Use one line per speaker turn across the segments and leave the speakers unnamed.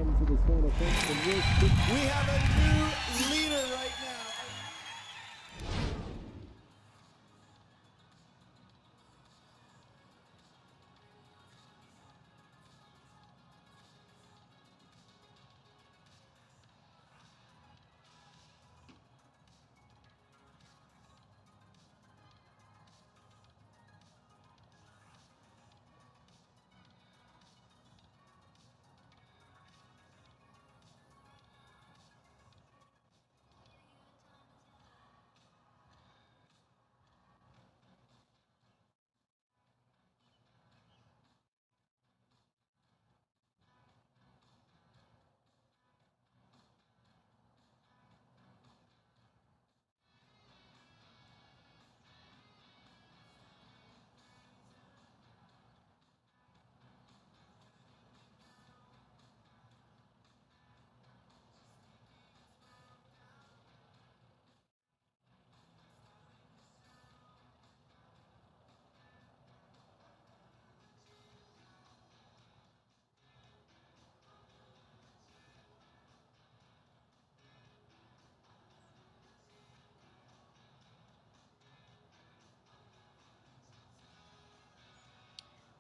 into this final fence.
We have a new leader right now.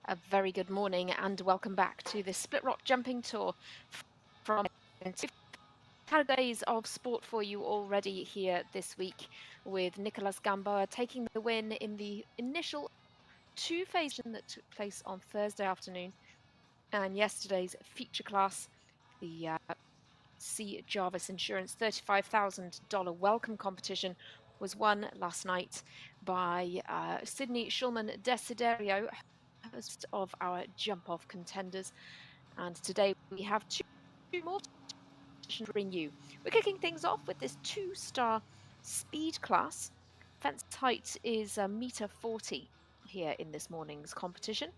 A very good morning and welcome back to the Split Rock Jumping Tour from days of sport for you already here this week, with Nicolas Gamboa taking the win in the initial two-phase that took place on Thursday afternoon, and yesterday's feature class, the C. Jarvis Insurance $35,000 welcome competition, was won last night by Sydney Schulman Desiderio, host of our jump-off contenders. And today we have two more to bring you. We're kicking things off with this 2-star speed class. Fence height is $1.40 here in this morning's competition.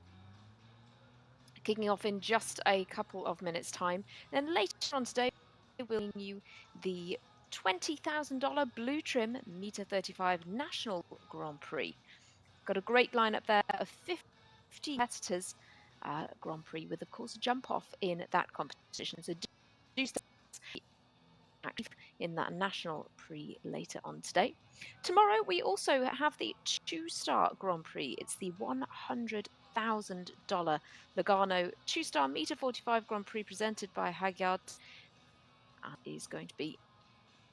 Kicking off in just a couple of minutes' time. Then later on today, we'll bring you the $20,000 blue trim $1.35 National Grand Prix. Got a great lineup there of 50 competitors. Grand Prix with, of course, a jump off in that competition. So do stay active in that National Prix later on today. Tomorrow we also have the 2-star Grand Prix. It's the $100,000 Lugano 2-star $1.45 Grand Prix presented by Hagyard. Is going to be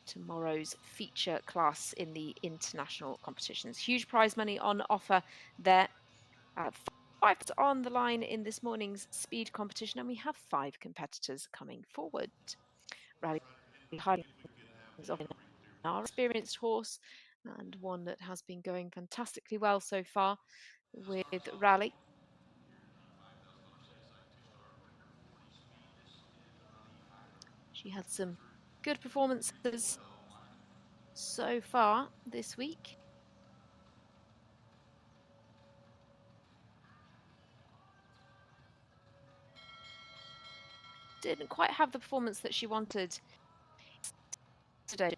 tomorrow's feature class in the international competitions. Huge prize money on offer there. 5 on the line in this morning's speed competition, and we have 5 competitors coming forward. Rally Highlands of our experienced horse, and one that has been going fantastically well so far with Rally. She had some good performances so far this week. Didn't quite have the performance that she wanted today.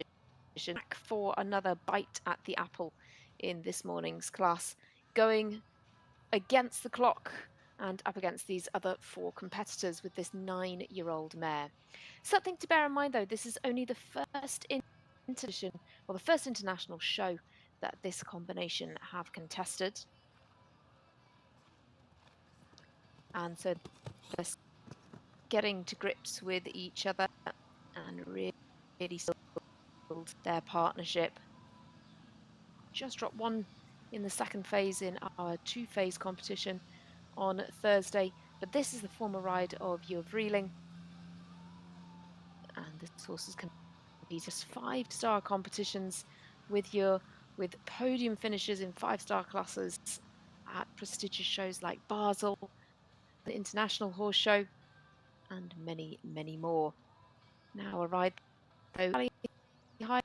Back for another bite at the apple in this morning's class, going against the clock and up against these other 4 competitors with this 9-year-old mare. Something to bear in mind though, this is only the first the first international show that this combination have contested. And so they're getting to grips with each other and really build their partnership. Just dropped one in the second phase in our 2-phase competition on Thursday, but this is the former ride of your Vreeling, and this horse is completed 5-star competitions with podium finishes in 5-star classes at prestigious shows like Basel, the International Horse Show, and many, many more. Now a ride though high.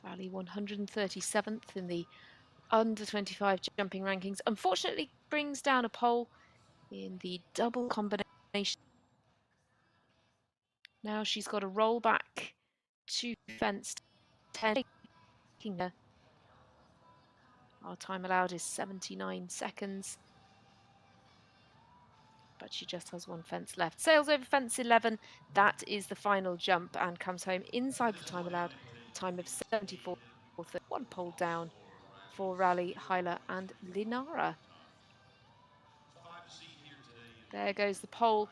Rally 137th in the under 25 jumping rankings. Unfortunately, brings down a pole in the double combination Now she's got to roll back to fence 10. Our time allowed is 79 seconds. But she just has one fence left. Sails over fence 11. That is the final jump and comes home inside the time allowed, time of 74. One pole down for Raleigh, Hyla and Linara. There goes the pole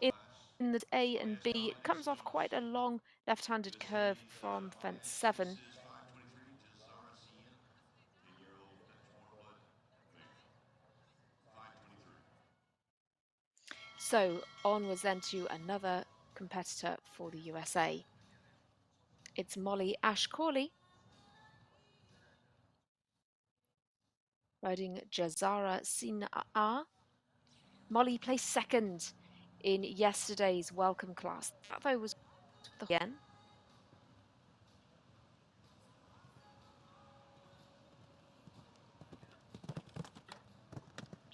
in the A and B. It comes off quite a long left-handed curve from fence 7.
This is 523, Jazara CN, 10-year-old Dutch warm-blood female. 523.
So onwards then to another competitor for the USA. It's Molly Ashcorley riding Jazara Sinaa. Molly placed second in yesterday's welcome class. That though was again.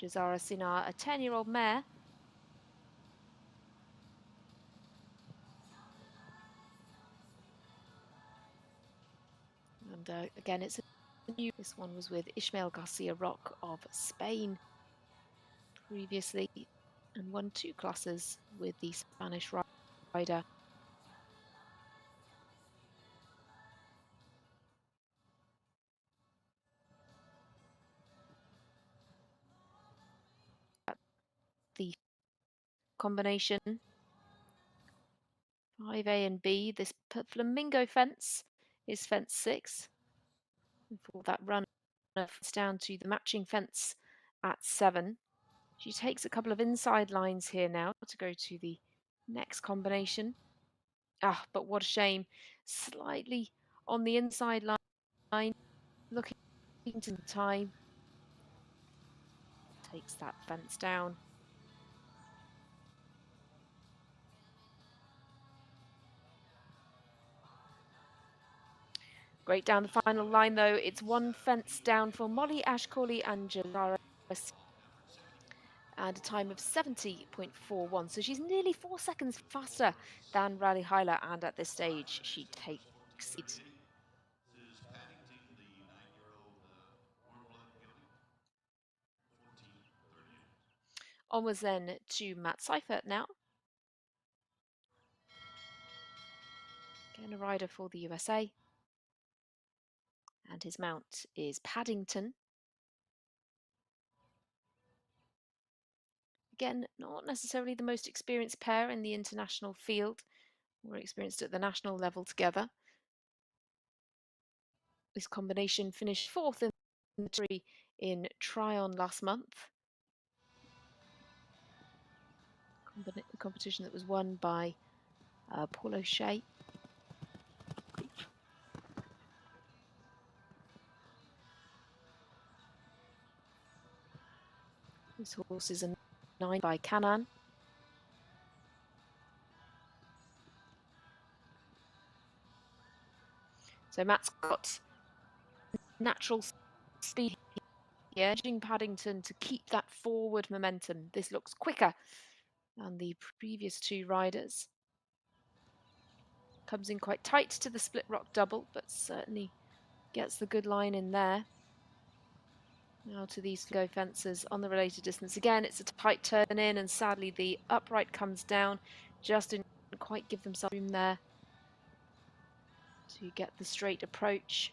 Jazara Sinaa, a 10-year-old mare. And again, it's a new. This one was with Ishmael Garcia Rock of Spain previously and won 2 classes with the Spanish rider. The combination 5A and B. This flamingo fence is fence 6. And for that run, it's down to the matching fence at 7. She takes a couple of inside lines here now to go to the next combination. Ah, but what a shame. Slightly on the inside line, looking to the time. Takes that fence down. Great down the final line though. It's one fence down for Molly Ashcorley and Jazara and a time of 70.41. So she's nearly 4 seconds faster than Raleigh Hyla, and at this stage she takes it.
This is Paddington, the 9-year-old warm-blood gelding. 14:38.
Onwards then to Matt Seifert now. Again, a rider for the USA. And his mount is Paddington. Again, not necessarily the most experienced pair in the international field. More experienced at the national level together. This combination finished 4th in the tree in Tryon last month. Competition that was won by Paul O'Shea. This horse is a 9 by Canaan. So Matt's got natural speed here, urging Paddington to keep that forward momentum. This looks quicker than the previous 2 riders. Comes in quite tight to the split rock double, but certainly gets the good line in there. Now to these go fences on the related distance. Again, it's a tight turn in, and sadly the upright comes down. Just didn't quite give themselves room there to get the straight approach.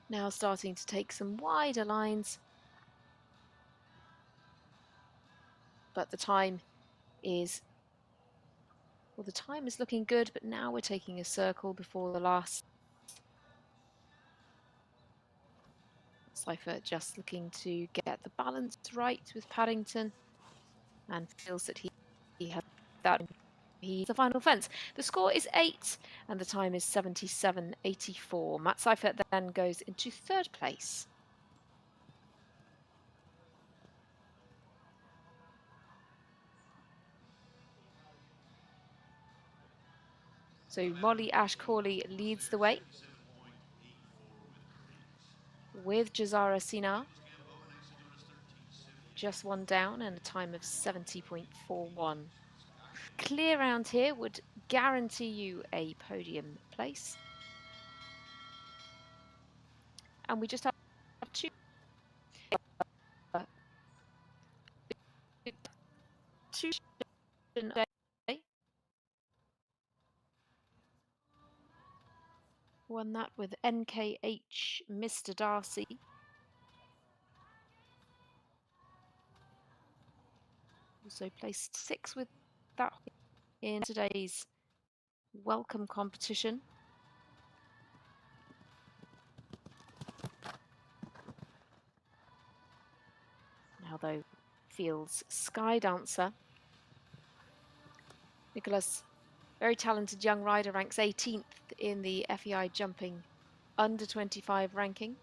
Now starting to take some wider lines. But the time is, well, the time is looking good, but now we're taking a circle before the last. Seifert just looking to get the balance right with Paddington and feels that he has that. He's the final fence. The score is 8 and the time is 77.84. Matt Seifert then goes into 3rd place. So Molly Ashcorley leads the way. with Jazara Sina,
Nicholas Gamboa next to doing his 13.78.
just one down and a time of 70.41.
Scott
Clear round here would guarantee you a podium place. And we just have two two day. Won that with NKH Mr. Darcy. Also placed 6 with that in today's welcome competition. Now though, fields Sky Dancer. Nicholas, very talented young rider, ranks 18th in the FEI jumping under 25 ranking.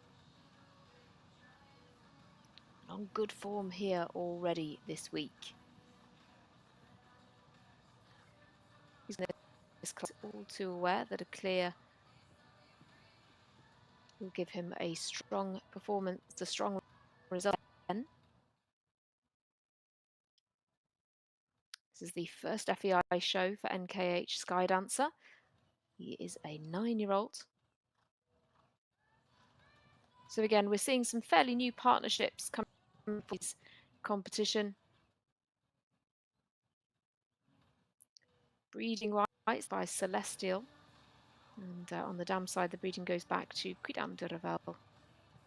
On good form here already this week. He's all too aware that a clear will give him a strong performance, a strong result. This is the first FEI show for NKH Sky Dancer. He is a 9-year-old. So again, we're seeing some fairly new partnerships coming from this competition. Breeding rights by Celestial. And on the dam side, the breeding goes back to Quidam de Revel, a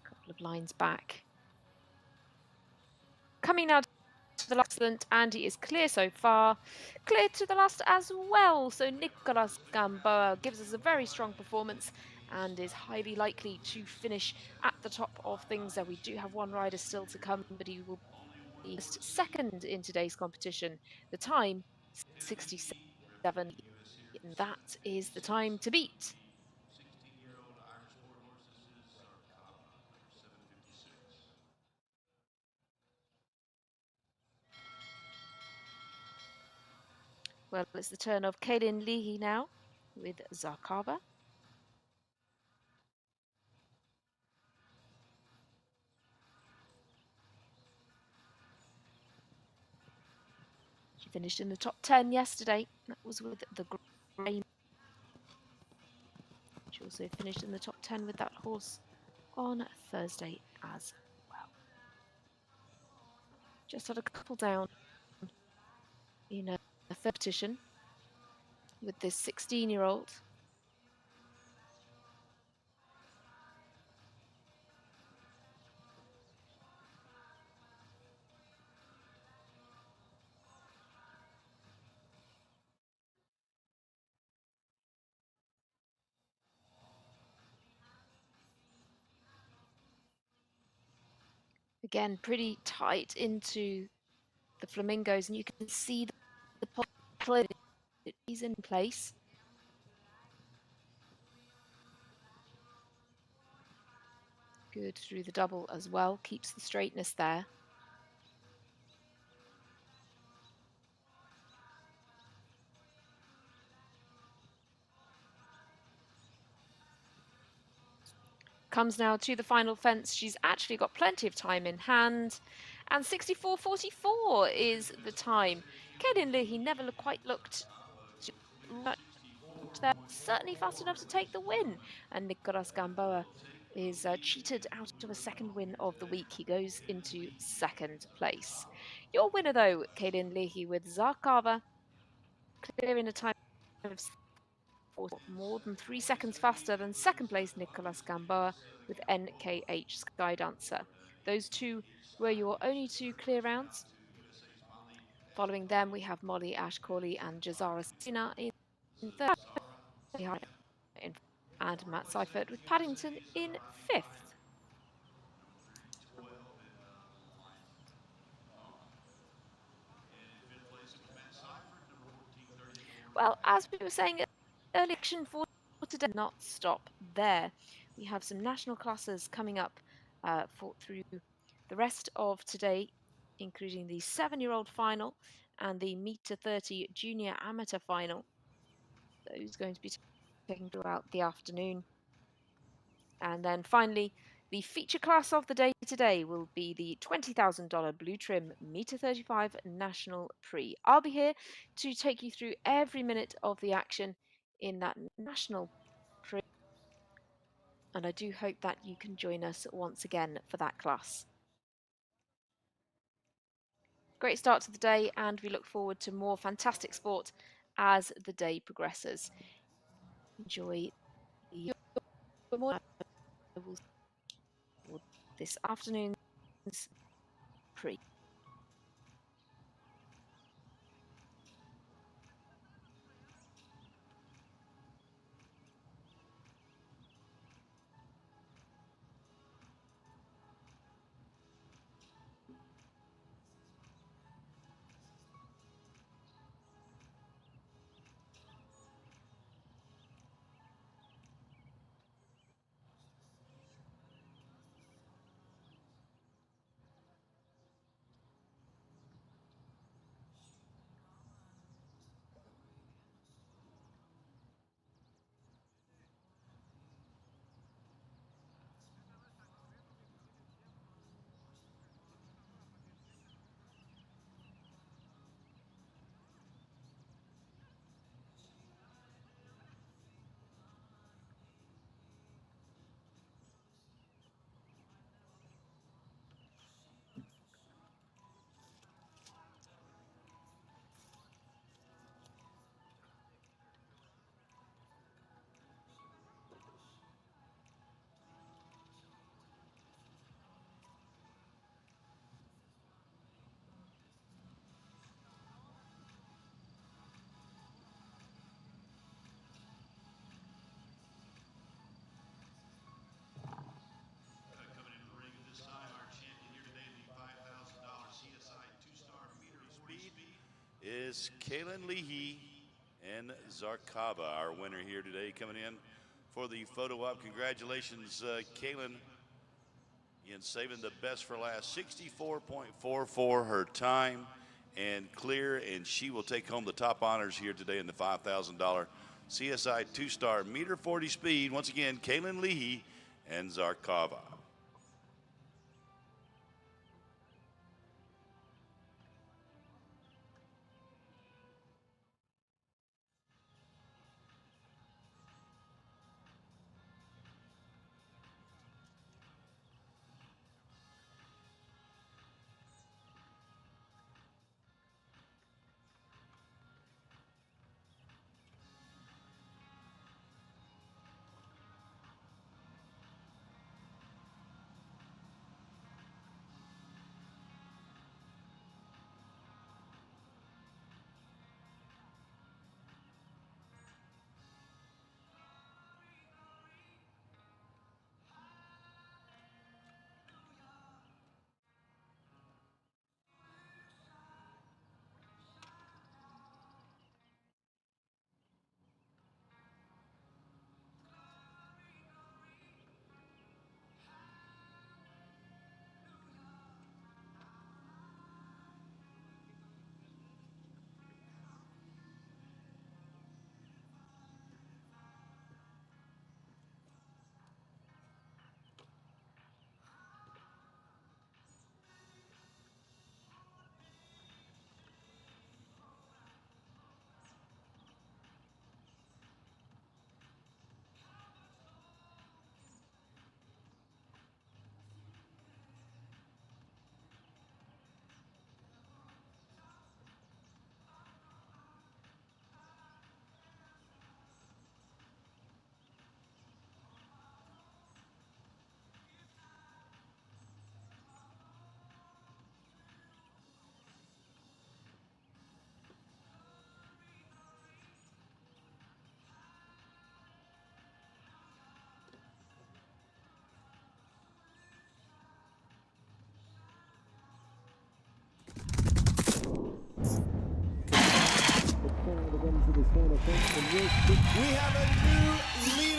couple of lines back. Coming now to the last, and he is clear so far. Clear to the last as well. So Nicholas Gamboa gives us a very strong performance and is highly likely to finish at the top of things. We do have one rider still to come, but he will be second in today's competition. The time, 67. And that is the time to beat.
16-year-old Irish Sport horses is Zarkava, number 756.
Well, it's the turn of Kaylin Leahy now with Zarkava. She finished in the top 10 yesterday. That was with the Grey. She also finished in the top 10 with that horse on Thursday as well. Just had a couple down in a third petition with this 16-year-old. Again, pretty tight into the flamingos, and you can see the play is in place. Good through the double as well, keeps the straightness there. Comes now to the final fence. She's actually got plenty of time in hand. And 64.44 is the time. Kaylin Leahy never quite looked there. Certainly fast enough to take the win. And Nicholas Gamboa is cheated out of a second win of the week. He goes into second place. Your winner, though, Kaylin Leahy with Zarkava, clearing a time of more than 3 seconds faster than second place Nicholas Gamboa with NKH Sky Dancer. Those two were your only 2 clear rounds. Following them, we have Molly Ashcawley and Jazara Sina in third, and Matt Seifert with Paddington in fifth. Well, as we were saying, election for today not stop there. We have some national classes coming up through the rest of today, including the 7-year-old final and the meter 30 junior amateur final. Those going to be taken throughout the afternoon. And then finally, The feature class of the day today will be the $20,000 Blue Trim Meter 35 National Prix. I'll be here to take you through every minute of the action in that National Prix, and I do hope that you can join us once again for that class. Great start to the day, and we look forward to more fantastic sport as the day progresses. Enjoy the this afternoon's Prix.
Coming into the ring at this time, our champion here today, the $5,000 CSI 2-star meter 40 speed,
is Kaylin Leahy and Zarkava, our winner here today, coming in for the photo op. Congratulations, Kaylin, in saving the best for last. 64.44 her time and clear, and she will take home the top honors here today in the $5,000 CSI 2-star meter 40 speed. Once again, Kaylin Leahy and Zarkava.
We have a new leader.